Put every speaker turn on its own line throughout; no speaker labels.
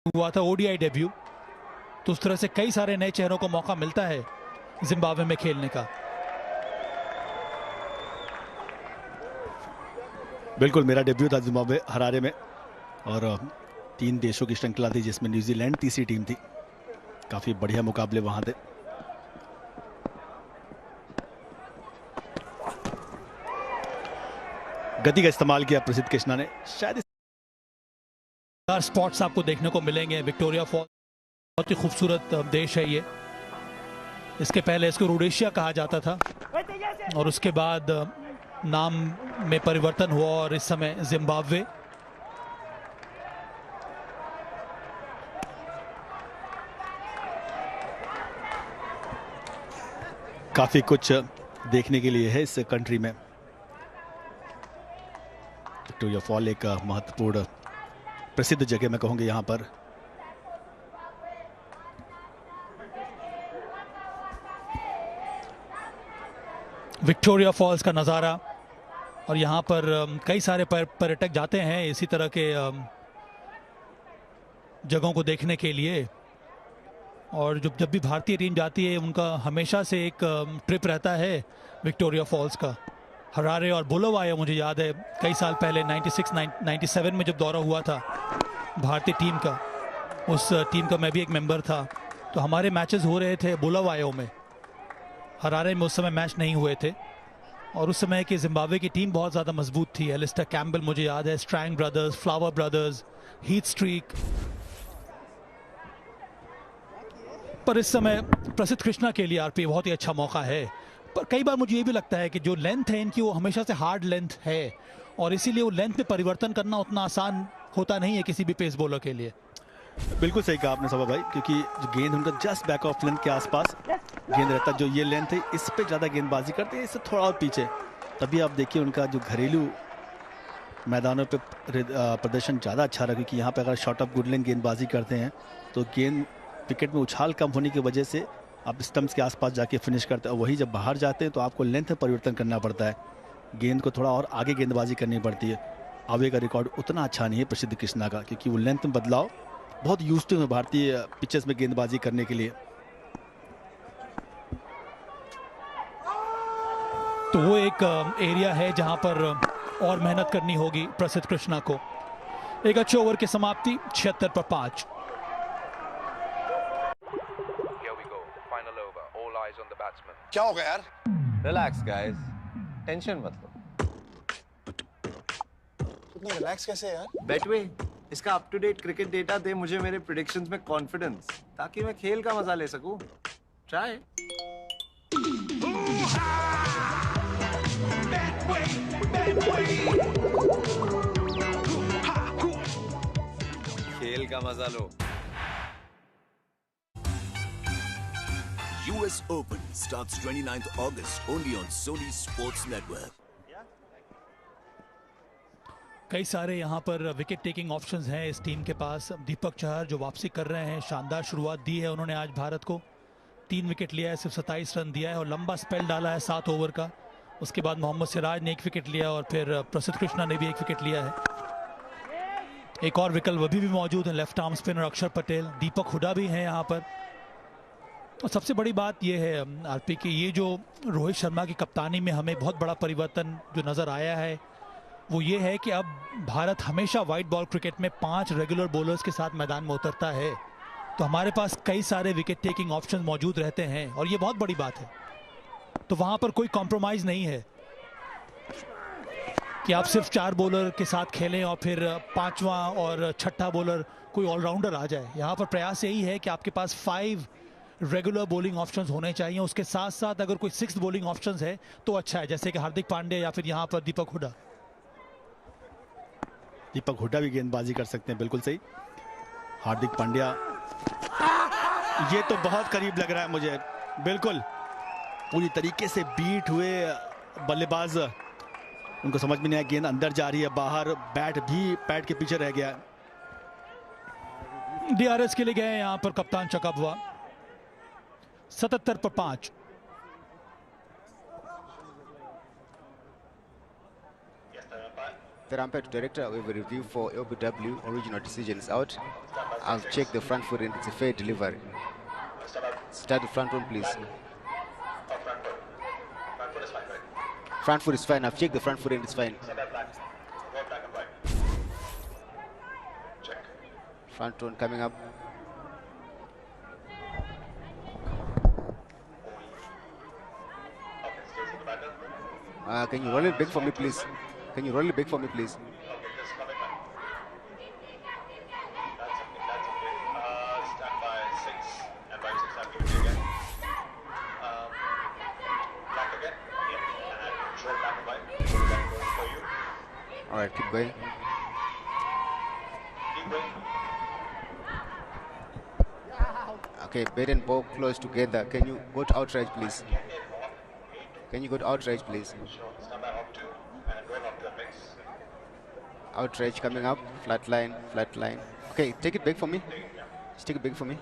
हुआ था ODI debut, तो उस तरह से कई सारे नए चेहरों को मौका मिलता है जिम्बाब्वे में खेलने का।
बिल्कुल, मेरा डेब्यू था जिम्बाब्वे हरारे में, और 3 देशों की श्रृंखला थी जिसमें न्यूजीलैंड तीसरी टीम थी। काफी बढ़िया मुकाबले वहां थे। गति का इस्तेमाल किया प्रसिद्ध कृष्णा ने। शायद
स्पॉट्स आपको देखने को मिलेंगे। विक्टोरिया फॉल्स बहुत ही खूबसूरत देश है ये। इसके पहले इसको रोडेशिया कहा जाता था और उसके बाद नाम में परिवर्तन हुआ और इस समय जिम्बाब्वे।
काफी कुछ देखने के लिए है इस कंट्री में। विक्टोरिया फॉल एक महत्वपूर्ण प्रसिद्ध जगह मैं कहूंगा यहां पर।
विक्टोरिया फॉल्स का नज़ारा, और यहाँ पर कई सारे पर्यटक जाते हैं इसी तरह के जगहों को देखने के लिए। और जब भी भारतीय टीम जाती है उनका हमेशा से एक ट्रिप रहता है विक्टोरिया फॉल्स का। हरारे और बुलावाया, मुझे याद है कई साल पहले 96-97 में जब दौरा हुआ था भारतीय टीम का, उस टीम का मैं भी एक मेंबर था। तो हमारे मैचेस हो रहे थे बुलावायो में। हरारे में उस समय मैच नहीं हुए थे, और उस समय की जिम्बाब्वे की टीम बहुत ज़्यादा मजबूत थी। एलिस्टर कैम्बल मुझे याद है, Strang brothers, flower brothers, Heath streak. पर इस समय प्रसिद्ध कृष्णा के लिए आरपी बहुत ही अच्छा मौका है। पर कई बार मुझे ये भी लगता है कि जो लेंथ है इनकी वो हमेशा से हार्ड लेंथ है, और इसीलिए वो लेंथ में परिवर्तन करना उतना आसान होता नहीं है किसी भी पेस बॉलर के लिए।
बिल्कुल सही कहा आपने सबा भाई, क्योंकि जो गेंद उनका जस्ट बैक ऑफ लेंथ के आसपास गेंद रहता है। जो ये लेंथ है इस पे ज़्यादा गेंदबाजी करते हैं, इससे थोड़ा और पीछे। तभी आप देखिए उनका जो घरेलू मैदानों पे प्रदर्शन ज़्यादा अच्छा रहा, क्योंकि यहाँ पे अगर शॉर्ट ऑफ गुड लेंथ गेंदबाजी करते हैं तो गेंद विकेट में उछाल कम होने की वजह से आप स्टंप्स के आसपास जाके फिनिश करते हैं। वही जब बाहर जाते हैं तो आपको लेंथ में परिवर्तन करना पड़ता है, गेंद को थोड़ा और आगे गेंदबाजी करनी पड़ती है। आवे का रिकॉर्ड उतना अच्छा नहीं है प्रसिद्ध कृष्णा का, क्योंकि वो लेंथ में बदलाव बहुत यूज टू है भारतीय पिचेस में गेंदबाजी करने के लिए।
तो वो एक एरिया है जहां पर और मेहनत करनी होगी प्रसिद्ध कृष्णा को। एक अच्छे ओवर की समाप्ति 76 पर 5।
क्या हो गया यार?
रिलैक्स गाइस, टेंशन मत लो।
इतना रिलैक्स कैसे यार?
बेटवे, इसका up to date cricket data दे मुझे मेरे प्रेडिक्शंस में कॉन्फिडेंस, ताकि मैं खेल का मजा ले सकूं। ट्राई। खेल का मजा लो।
US Open starts 29th August only on Sony Sports Network.
कई सारे यहाँ पर विकेट टेकिंग ऑप्शंस हैं इस टीम के पास। दीपक चहर जो वापसी कर रहे हैं, शानदार शुरुआत दी है उन्होंने आज भारत को। 3 विकेट लिया है, सिर्फ 27 रन दिया है और लंबा स्पेल डाला है 7 ओवर का। उसके बाद मोहम्मद सिराज ने 1 विकेट लिया और फिर प्रसिद्ध कृष्णा ने भी 1 विकेट लिया है। एक और विकल्प अभी भी मौजूद है, लेफ्ट आर्म स्पिनर अक्षर पटेल। दीपक हुडा भी हैं यहाँ पर। और सबसे बड़ी बात यह है आरपी की, ये जो रोहित शर्मा की कप्तानी में हमें बहुत बड़ा परिवर्तन जो नज़र आया है वो ये है कि अब भारत हमेशा वाइट बॉल क्रिकेट में 5 रेगुलर बॉलर्स के साथ मैदान में उतरता है। तो हमारे पास कई सारे विकेट टेकिंग ऑप्शन मौजूद रहते हैं और ये बहुत बड़ी बात है। तो वहां पर कोई कॉम्प्रोमाइज नहीं है कि आप सिर्फ 4 बॉलर के साथ खेलें और फिर 5वां और 6ठा बॉलर कोई ऑलराउंडर आ जाए। यहाँ पर प्रयास यही है कि आपके पास 5 रेगुलर बॉलिंग ऑप्शंस होने चाहिए। उसके साथ साथ अगर कोई 6th बॉलिंग ऑप्शंस है तो अच्छा है, जैसे कि हार्दिक पांड्या या फिर यहाँ पर दीपक हुडा।
दीपक हुडा भी गेंदबाजी कर सकते हैं, बिल्कुल सही। हार्दिक पांड्या, ये तो बहुत करीब लग रहा है मुझे। बिल्कुल पूरी तरीके से बीट हुए बल्लेबाज, उनको समझ में नहीं आया गेंद अंदर जा रही है, बाहर बैट भी पैड के पीछे रह गया।
डीआरएस के लिए गए यहाँ पर कप्तान चकबवा। 77 पर 5।
The umpire to director, we have a review for LBW. Original decision is out. I'll check the front foot and it's a fair delivery. Start the front one, please. Front foot is fine. I've checked the front foot and it's fine. Front one coming up. Can you roll it back for me, please? Can you roll it back for me, please? All right, keep going. Okay, bat and ball close together. Can you go to outright, please? Can you go to outright, please? Outright coming up, flat line, flat line. Okay, take it back for me. Just take it back for me.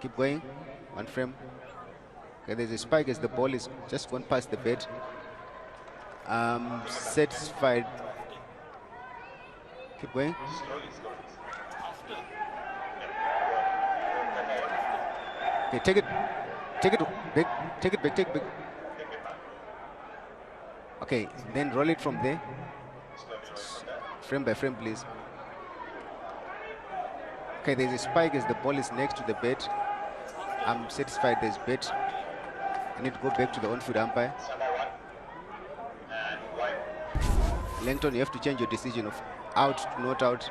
Keep going, one frame. Okay, there's a spike as the ball is just one past the bed. Satisfied. Keep going. Okay, take it back, take it back. Okay, then roll it from there. Frame by frame, please. Okay, there's a spike as the ball is next to the bed. I'm satisfied there's bed. I need to go back to the on-field umpire. Langton, you have to change your decision of out to not out.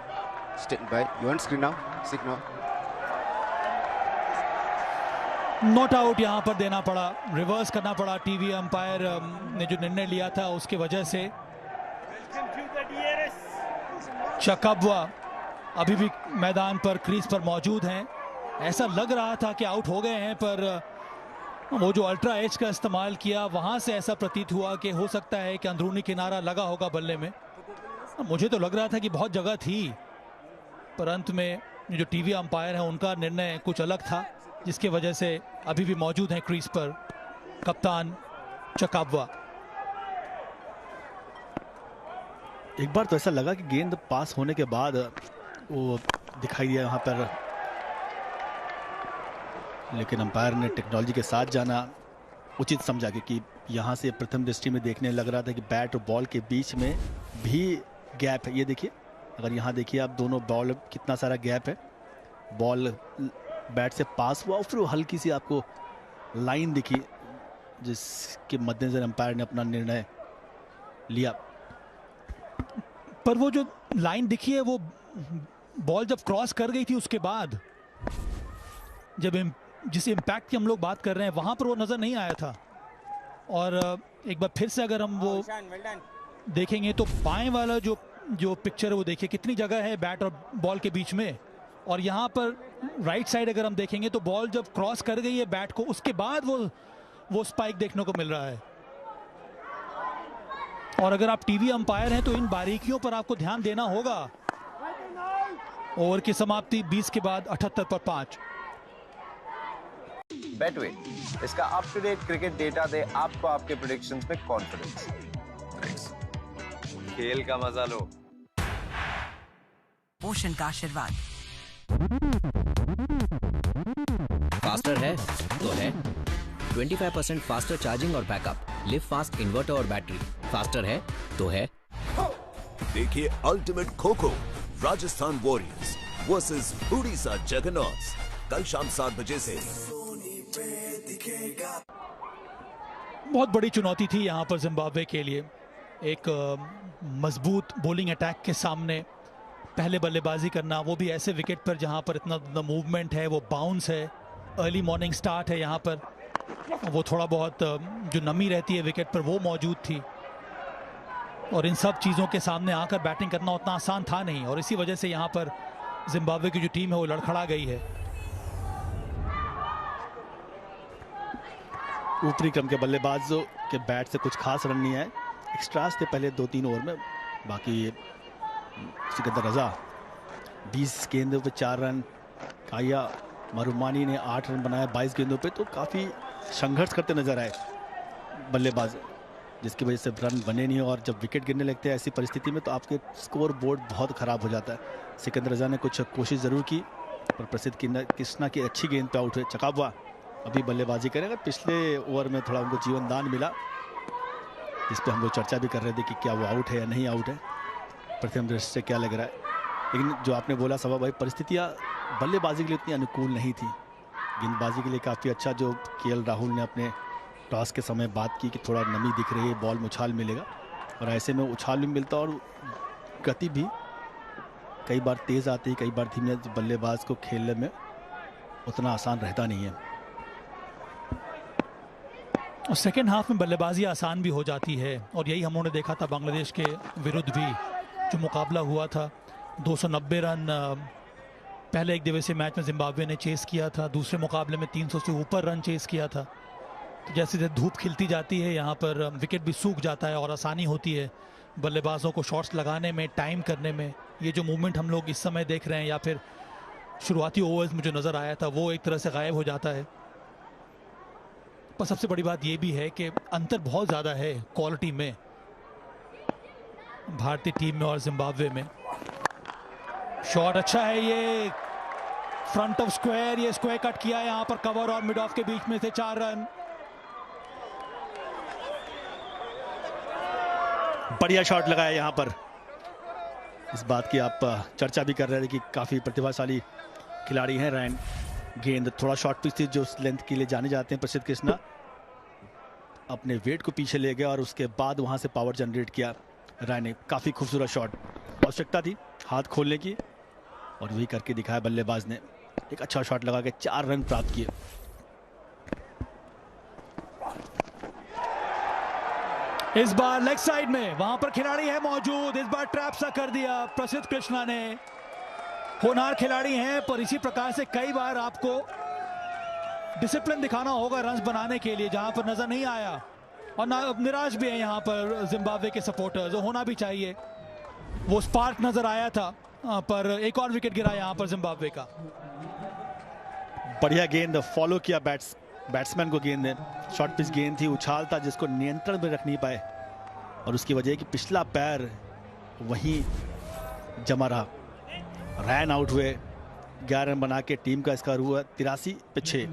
Stand by. You on screen now? Signal.
Not out यहाँ पर देना पड़ा, reverse करना पड़ा। TV umpire ने जो निर्णय लिया था उसकी वजह से। चकबवा अभी भी मैदान पर क्रीज पर मौजूद हैं। ऐसा लग रहा था कि आउट हो गए हैं, पर वो जो अल्ट्रा एज का इस्तेमाल किया वहां से ऐसा प्रतीत हुआ कि हो सकता है कि अंदरूनी किनारा लगा होगा बल्ले में। मुझे तो लग रहा था कि बहुत जगह थी, पर अंत में जो टीवी अंपायर हैं उनका निर्णय कुछ अलग था, जिसकी वजह से अभी भी मौजूद हैं क्रीज पर कप्तान चकबवा।
एक बार तो ऐसा लगा कि गेंद पास होने के बाद वो दिखाई दिया यहाँ पर, लेकिन अंपायर ने टेक्नोलॉजी के साथ जाना उचित समझा, क्योंकि यहाँ से प्रथम दृष्टि में देखने लग रहा था कि बैट और बॉल के बीच में भी गैप है। ये देखिए, अगर यहाँ देखिए आप, दोनों बॉल कितना सारा गैप है। बॉल बैट से पास हुआ और फिर वो हल्की सी आपको लाइन दिखी, जिसके मद्देनजर अंपायर ने अपना निर्णय लिया।
पर वो जो लाइन दिखी है वो बॉल जब क्रॉस कर गई थी उसके बाद, जब जिस इम्पैक्ट की हम लोग बात कर रहे हैं वहां पर वो नजर नहीं आया था। और एक बार फिर से अगर हम वो देखेंगे तो बाएं वाला जो पिक्चर है वो देखिए कितनी जगह है बैट और बॉल के बीच में, और यहाँ पर राइट साइड अगर हम देखेंगे तो बॉल जब क्रॉस कर गई है बैट को उसके बाद वो स्पाइक देखने को मिल रहा है। और अगर आप टीवी अंपायर हैं तो इन बारीकियों पर आपको ध्यान देना होगा। ओवर की समाप्ति 20 के बाद 78 पर 5।
बेटवे, इसका up to date cricket data दे आपको आपके प्रेडिक्शंस में कॉन्फिडेंस। खेल का मजा लो।
पोषण का आशीर्वाद।
फास्टर है तो है 25% फास्टर चार्जिंग और बैकअप। लिव फास्ट इन्वर्टर और बैटरी। फास्टर है तो है।
देखिए ultimate kho-kho Rajasthan warriors versus Orissa juggernauts कल शाम 7 बजे से।
बहुत बड़ी चुनौती थी यहाँ पर जिम्बाब्वे के लिए, एक मजबूत बॉलिंग अटैक के सामने पहले बल्लेबाजी करना, वो भी ऐसे विकेट पर जहाँ पर इतना मूवमेंट है, वो बाउंस है, अर्ली मॉर्निंग स्टार्ट है यहाँ पर, वो थोड़ा बहुत जो नमी रहती है विकेट पर वो मौजूद थी। और इन सब चीज़ों के सामने आकर बैटिंग करना उतना आसान था नहीं, और इसी वजह से यहाँ पर जिम्बाब्वे की जो टीम है वो लड़खड़ा गई है।
ऊपरी क्रम के बल्लेबाजों के बैट से कुछ खास रन नहीं आए। एक्स्ट्रास थे पहले 2-3 ओवर में। बाकी सिकंदर रजा 20 गेंदों पे 4 रन, काया मरुमानी ने 8 रन बनाया 22 गेंदों पे, तो काफ़ी संघर्ष करते नजर आए बल्लेबाज। जिसकी वजह से रन बने नहीं, और जब विकेट गिरने लगते हैं ऐसी परिस्थिति में तो आपके स्कोर बोर्ड बहुत ख़राब हो जाता है। सिकंदर रजा ने कुछ कोशिश ज़रूर की पर प्रसिद्ध कृष्णा की अच्छी गेंद पे आउट हुए। चकाबवा अभी बल्लेबाजी करेंगे। पिछले ओवर में थोड़ा उनको जीवन दान मिला, इस पर हम लोग चर्चा भी कर रहे थे कि क्या वो आउट है या नहीं आउट है, प्रथम दृष्टि से क्या लग रहा है। लेकिन जो आपने बोला सभा भाई, परिस्थितियाँ बल्लेबाजी के लिए इतनी अनुकूल नहीं थी। गेंदबाजी के लिए काफ़ी अच्छा जो केएल राहुल ने अपने टॉस के समय बात की कि थोड़ा नमी दिख रही है, बॉल में उछाल मिलेगा, और ऐसे में उछाल भी मिलता और गति भी कई बार तेज़ आती है, कई बार धीमे। बल्लेबाज को खेलने में उतना आसान रहता नहीं है।
और सेकेंड हाफ में बल्लेबाजी आसान भी हो जाती है, और यही हम लोगों ने देखा था बांग्लादेश के विरुद्ध भी जो मुकाबला हुआ था। 290 रन पहले एक दिवसीय मैच में जिम्बाब्वे ने चेस किया था, दूसरे मुकाबले में 300 से ऊपर रन चेस किया था। तो जैसे जैसे धूप खिलती जाती है यहाँ पर विकेट भी सूख जाता है और आसानी होती है बल्लेबाजों को शॉट्स लगाने में, टाइम करने में। ये जो मूवमेंट हम लोग इस समय देख रहे हैं या फिर शुरुआती ओवर्स में जो नज़र आया था वो एक तरह से गायब हो जाता है। पर सबसे बड़ी बात ये भी है कि अंतर बहुत ज़्यादा है क्वालिटी में भारतीय टीम में और जिम्बाब्वे में। शॉट अच्छा है, ये फ्रंट ऑफ स्क्वायर, ये स्क्वायर कट किया है यहाँ पर कवर और मिड ऑफ के बीच में से 4 रन।
बढ़िया शॉट लगाया यहाँ पर। इस बात की आप चर्चा भी कर रहे थे कि काफ़ी प्रतिभाशाली खिलाड़ी हैं रैन। गेंद थोड़ा शॉर्ट पिच थी जो उस लेंथ के लिए जाने जाते हैं। प्रसिद्ध कृष्णा अपने वेट को पीछे ले गया और उसके बाद वहां से पावर जनरेट किया रैन ने। काफ़ी खूबसूरत शॉट, आवश्यकता थी हाथ खोलने की और वही करके दिखाया बल्लेबाज ने। एक अच्छा शॉट लगा के 4 रन प्राप्त किए।
इस बार लेग साइड में वहां पर खिलाड़ी है मौजूद, इस बार ट्रैप सा कर दिया प्रसिद्ध कृष्णा ने। होनहार खिलाड़ी हैं पर इसी प्रकार से कई बार आपको डिसिप्लिन दिखाना होगा रन्स बनाने के लिए, जहां पर नजर नहीं आया। और निराश भी है यहाँ पर जिम्बाब्वे के सपोर्टर्स, होना भी चाहिए। वो स्पार्क नजर आया था पर एक और विकेट गिरा यहाँ पर जिम्बाब्वे का।
बढ़िया गेंद फॉलो किया बैट्समैन को गेंद ने। शॉर्ट पिच गेंद थी, उछाल था जिसको नियंत्रण में रख नहीं पाए और उसकी वजह कि पिछला पैर वहीं जमा रहा। रैन आउट हुए, 11 रन बना के टीम का स्कोर हुआ 83 पे 6।